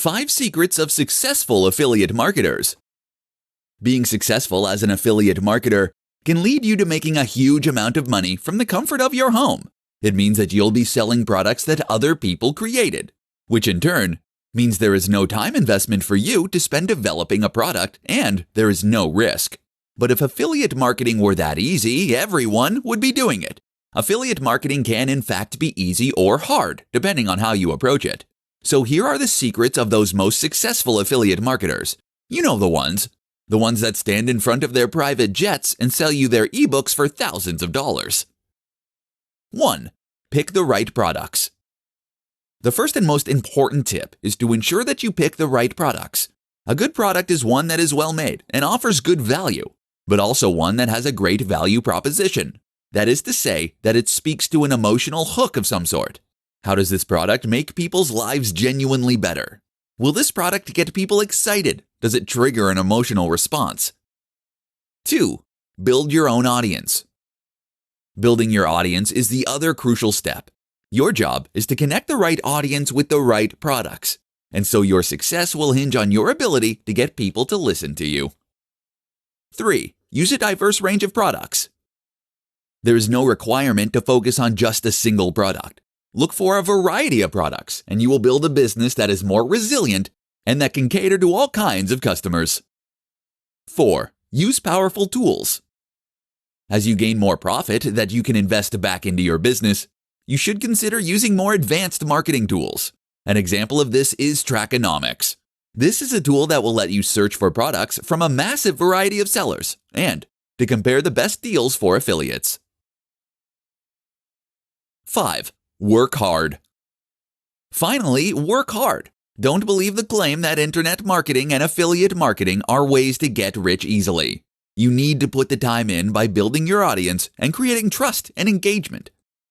5 Secrets of Successful Affiliate Marketers. Being successful as an affiliate marketer can lead you to making a huge amount of money from the comfort of your home. It means that you'll be selling products that other people created, which in turn means there is no time investment for you to spend developing a product and there is no risk. But if affiliate marketing were that easy, everyone would be doing it. Affiliate marketing can in fact be easy or hard, depending on how you approach it. So here are the secrets of those most successful affiliate marketers. You know the ones that stand in front of their private jets and sell you their ebooks for thousands of dollars. 1. Pick the right products. The first and most important tip is to ensure that you pick the right products. A good product is one that is well made and offers good value, but also one that has a great value proposition. That is to say, that it speaks to an emotional hook of some sort. How does this product make people's lives genuinely better? Will this product get people excited? Does it trigger an emotional response? 2. Build your own audience. Building your audience is the other crucial step. Your job is to connect the right audience with the right products, and so your success will hinge on your ability to get people to listen to you. 3. Use a diverse range of products. There is no requirement to focus on just a single product. Look for a variety of products, and you will build a business that is more resilient and that can cater to all kinds of customers. 4. Use powerful tools. As you gain more profit that you can invest back into your business, you should consider using more advanced marketing tools. An example of this is Trackonomics. This is a tool that will let you search for products from a massive variety of sellers and to compare the best deals for affiliates. 5. Work hard. Finally, work hard. Don't believe the claim that internet marketing and affiliate marketing are ways to get rich easily. You need to put the time in by building your audience and creating trust and engagement.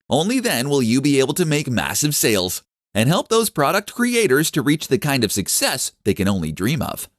Only then will you be able to make massive sales and help those product creators to reach the kind of success they can only dream of.